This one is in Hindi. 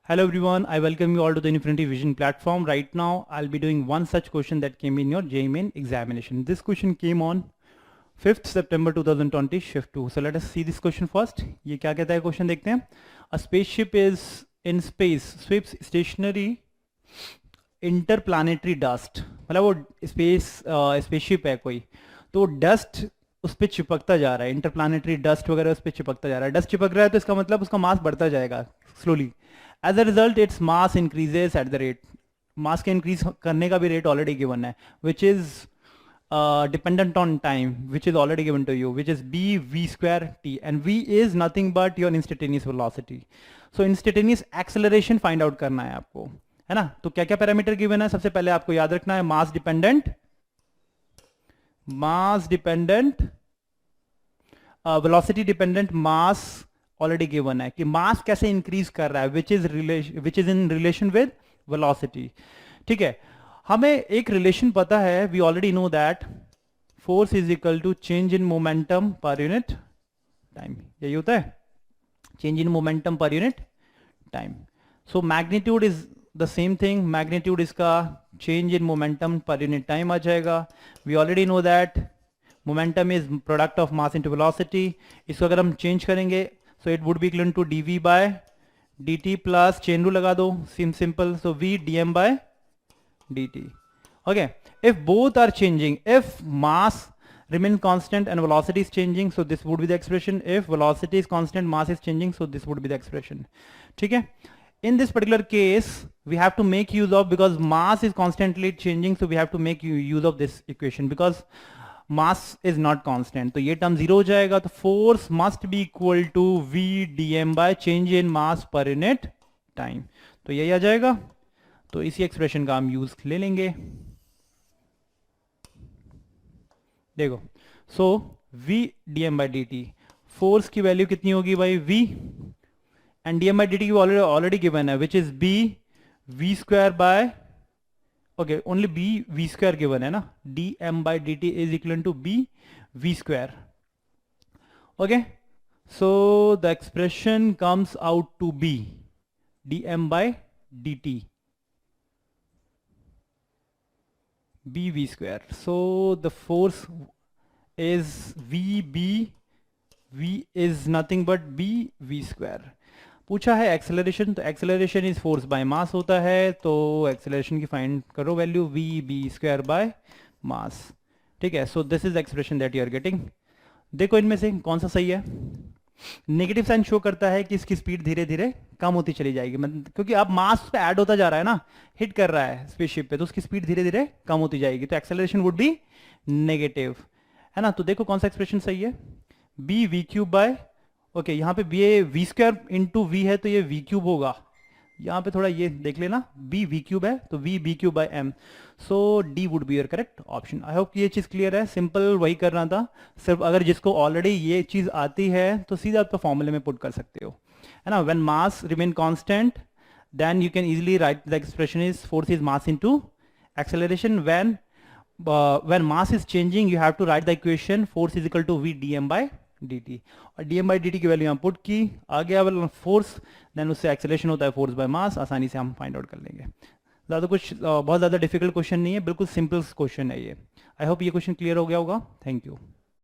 Hello everyone, I welcome you all to the Infinity Vision platform. Right now, I'll be doing one such question that came in your JEE Main examination. This question came on 5th September 2020, shift 2. So let us see this question first. ये क्या कहता है question देखते हैं. A spaceship is in space, sweeps stationary interplanetary dust. मतलब वो spaceship है कोई, तो dust उस पर चिपकता जा रहा है, इंटरप्लानिटरी डस्ट वगैरह उस पर चिपकता जा रहा है. डस्ट चिपक रहा है तो इसका मतलब उसका मास बढ़ता जाएगा slowly. As a result its mass increases at the rate. Mass के इंक्रीज करने का भी रेट ऑलरेडी गिवन है, which is dependent on time, which is already given to you, which is b v square t, and v is nothing but your instantaneous velocity. So instantaneous acceleration find out करना है आपको, है ना. तो क्या क्या पैरामीटर गिवन है, सबसे पहले आपको याद रखना है mass dependent, velocity dependent, mass already given है कि मास कैसे इंक्रीज कर रहा है, which is in relation with velocity. ठीक है, हमें एक रिलेशन पता है, we already know that force is equal to change in momentum per unit time. यही होता है, change in momentum per unit time. So magnitude is the same thing, magnitude इसका change in momentum per unit time आ जाएगा. We already know that momentum is product of mass into velocity. इसको अगर हम चेंज करेंगे so it would be equal to dv by dt plus chain rule लगा दो, simple. So v dm by dt. Okay, if both are changing, if mass remain constant and velocity is changing, so this would be the expression. If velocity is constant, mass is changing, so this would be the expression. ठीक है, in this particular case we have to make use of, because mass is constantly changing, so we have to make use of this equation because mass is not constant. तो ये टर्म जीरो हो जाएगा, तो force must be equal to v dm by change in mass per unit time. तो यही आ जाएगा. तो इसी एक्सप्रेशन का हम यूज ले लेंगे. देखो, so v dm by dt, force की वैल्यू कितनी होगी भाई, v, and dm by dt की ऑलरेडी गिवन है, which is b v square by, okay, only b v square given है ना, dm by dt is equal to b v square. Okay, so the expression comes out to b dm by dt b v square. So the force is v is nothing but b v square. पूछा है एक्सेलरेशन, तो acceleration is force by mass होता है, तो एक्सेलरेशन की फाइंड करो value v b square by mass. ठीक है, so this is expression that you are getting. देखो इनमें से कौन सा सही है. नेगेटिव साइन शो करता है कि इसकी स्पीड धीरे धीरे कम होती चली जाएगी, मतलब क्योंकि अब मास पे ऐड होता जा रहा है ना, हिट कर रहा है स्पेसशिप पे, तो उसकी स्पीड धीरे धीरे कम होती जाएगी, तो एक्सेलरेशन वुड बी नेगेटिव, है ना. तो देखो कौन सा एक्सप्रेशन सही है, B V cube by, okay, यहाँ पे ये वी स्क्वायर इंटू वी है, तो ये वी क्यूब होगा. यहाँ पे थोड़ा ये देख लेना, बी वी क्यूब है तो V B cube by M. So D would be your correct option. I hope ये चीज़ क्लियर है. सिंपल वही करना था, सिर्फ अगर जिसको ऑलरेडी ये चीज़ आती है तो सीधा आप तो फॉर्मूले में पुट कर सकते हो, है ना. When mass remain constant then you can easily write the expression is force is mass into acceleration. when mass is changing you have to write the equation force is equal to v dm by dt, और dm by dt की वैल्यू यहाँ पुट की, आ गया फोर्स, देन उससे एक्सेलरेशन होता है फोर्स बाय मास. आसानी से हम फाइंड आउट कर लेंगे. ज़्यादा कुछ बहुत ज़्यादा डिफिकल्ट क्वेश्चन नहीं है, बिल्कुल सिंपल क्वेश्चन है ये. आई होप ये क्वेश्चन क्लियर हो गया होगा. Thank you.